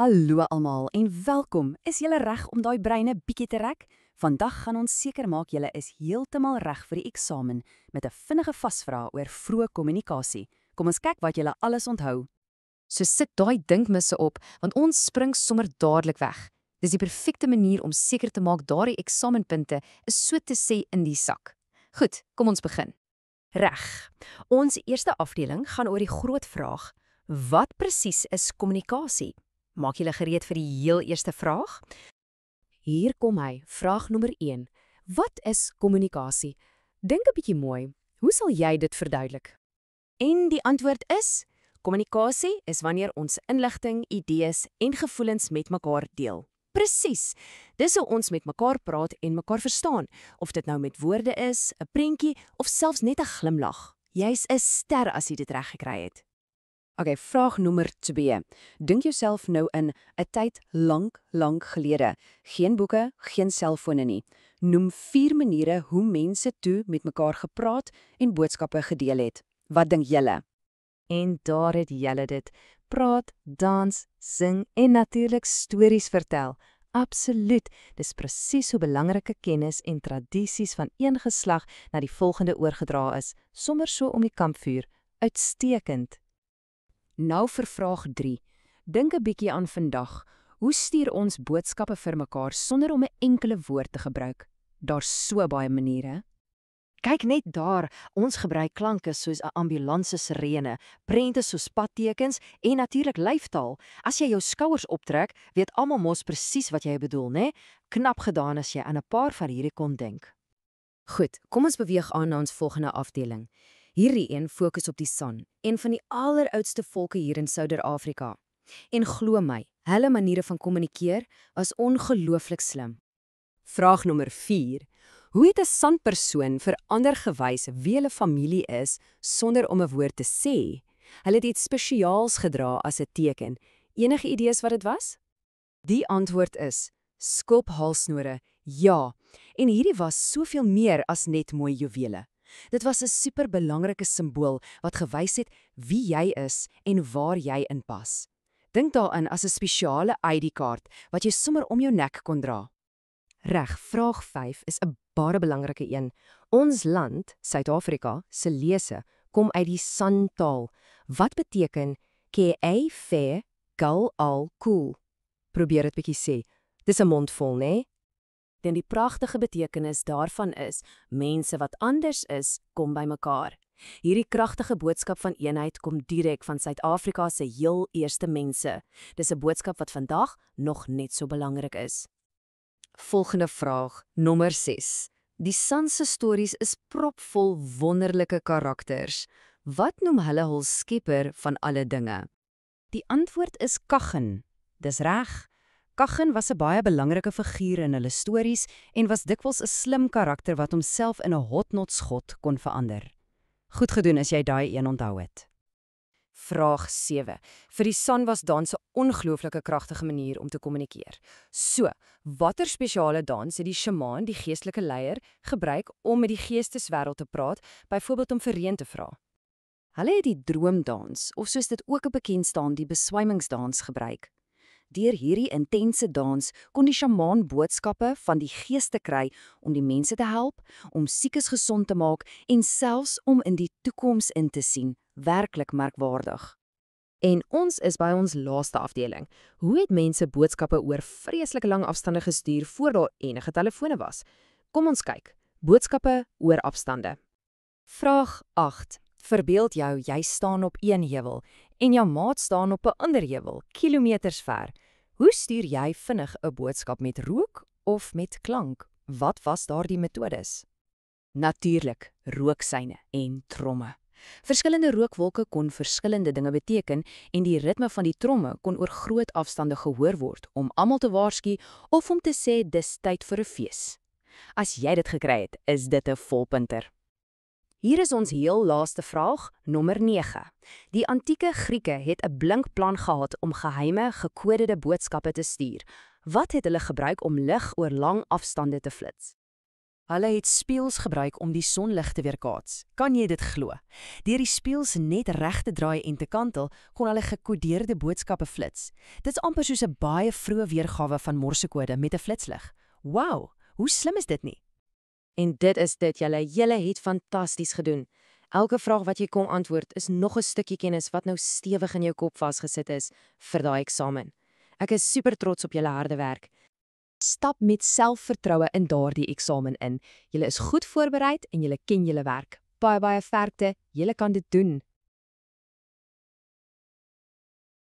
Hallo almal en welkom. Is julle reg om daai breine bietjie te rek? Vandag gaan ons seker maak julle is heeltemal reg vir die eksamen met 'n vinnige vasvraag oor vroeë kommunikasie. Kom ons kyk wat julle alles onthou. So sit daai dinkmisse op, want ons spring sommer dadelik weg. Dis die perfekte manier om seker te maak daardie eksamenpunte is so te sê in die sak. Goed, kom ons begin. Reg. Ons eerste afdeling gaan oor die groot vraag: wat presies is kommunikasie? Maak julle gereed vir die heel eerste vraag? Hier kom hy, vraag nommer 1. Wat is kommunikasie? Dink 'n bietjie mooi. Hoe sal jy dit verduidelik? En die antwoord is: kommunikasie is wanneer ons inligting, idees en gevoelens met mekaar deel. Presies. Dis hoe ons met mekaar praat en mekaar verstaan, of dit nou met woorde is, 'n prentjie of selfs net 'n glimlag. Jy's 'n ster as jy dit reg gekry het. Okay, vraag nommer 2. Dink jouself nou in 'n tyd lank gelede. Geen boeke, geen selfone nie. Noem 4 maniere hoe mense toe met mekaar gepraat en boodskappe gedeel het. Wat dink julle? En daar het julle dit. Praat, dans, sing en natuurlik stories vertel. Absoluut. Dis presies hoe belangrike kennis en tradisies van een geslag na die volgende oorgedra is, sommer so om die kampvuur. Uitstekend. Nou vir vraag 3. Dink 'n bietjie aan vandag. Hoe stuur ons boodskappe vir mekaar sonder om 'n enkele woord te gebruik? Daar's so baie maniere. Kyk net daar, ons gebruik klanke soos 'n ambulanse sirene, prente soos padtekens en natuurlik lyftaal. As jy jou skouers optrek, weet almal mos presies wat jy bedoel, né? Knap gedaan as jy aan 'n paar van hierdie kon dink. Goed, kom ons beweeg aan na ons volgende afdeling. Hierdie een fokus op die San, een van die alleroudste volke hier in Suider-Afrika. En glo my, hulle maniere van kommunikeer is ongelooflik slim. Vraag nommer 4. Hoe het 'n San-persoon vir ander gewys wie hulle familie is sonder om 'n woord te sê? Hulle het iets spesiaals gedra as 'n teken. Enige idees wat dit was? Die antwoord is skulphalsnore. Ja, en hierdie was soveel meer as net mooi juwele. Dit was 'n superbelangrike simbool wat gewys het wie jy is en waar jy in pas. Dink daaraan as 'n spesiale ID-kaart wat jy sommer om jou nek kon dra. Reg, vraag 5 is 'n baie belangrike een. Ons land, Suid-Afrika, se lese kom uit die San-taal. Wat beteken ke ei fe gal al cool? Probeer dit bietjie sê. Dis 'n mondvol, né? Dan die pragtige betekenis daarvan is: mense wat anders is, kom by mekaar. Hierdie kragtige boodskap van eenheid kom direk van Suid-Afrika se heel eerste mense. Dis 'n boodskap wat vandag nog net so belangrik is. Volgende vraag, nommer 6. Die San se stories is propvol wonderlike karakters. Wat noem hulle hul skepper van alle dinge? Die antwoord is Kaggen. Dis reg. Kaggen was 'n baie belangrike figuur in hulle stories en was dikwels 'n slim karakter wat homself in 'n hotnotsgod kon verander. Goed gedoen as jy daai een onthou het. Vraag 7. Vir die San was dans 'n ongelooflike kragtige manier om te kommunikeer. So, watter spesiale dans het die sjamaan, die geestelike leier, gebruik om met die geesteswêreld te praat, byvoorbeeld om vir reën te vra? Hulle het die droomdans, of soos dit ook bekend staan, die beswymingsdans gebruik. Deur hierdie intense dans kon die sjamaan boodskappe van die geeste kry om die mense te help, om siekes gesond te maak en selfs om in die toekoms in te sien. Werklik merkwaardig. En ons is by ons laaste afdeling. Hoe het mense boodskappe oor vreeslike lang afstande gestuur voor daar enige telefone was? Kom ons kyk. Boodskappe oor afstande. Vraag 8. Verbeel jou, jy staan op een heuwel en jou maat staan op 'n ander heuwel, kilometers ver. Hoe stuur jy vinnig 'n boodskap met rook of met klank? Wat was daardie metodes? Natuurlik, rooksyne en tromme. Verskillende rookwolke kon verskillende dinge beteken en die ritme van die tromme kon oor groot afstande gehoor word om almal te waarsku of om te sê dis tyd vir 'n fees. As jy dit gekry het, is dit 'n volpunter. Hier is ons heel laaste vraag, nommer 9. Die antieke Grieke het 'n blink plan gehad om geheime, gekodede boodskappe te stuur. Wat het hulle gebruik om lig oor lang afstande te flits? Hulle het spieëls gebruik om die sonlig te weerkaats. Kan jy dit glo? Deur die spieëls net reg te draai en te kantel, kon hulle gekodeerde boodskappe flits. Dit's amper soos 'n baie vroeë weergawe van morsekode met 'n flitslig. Wow, hoe slim is dit nie? En dit is dit, julle het fantasties gedoen. Elke vraag wat jy kon antwoord is nog 'n stukkie kennis wat nou stewig in jou kop vasgesit is vir daai eksamen. Ek is super trots op julle harde werk. Stap met selfvertroue in daardie eksamen in. Julle is goed voorberei en julle ken julle werk. Baie sterkte, julle kan dit doen.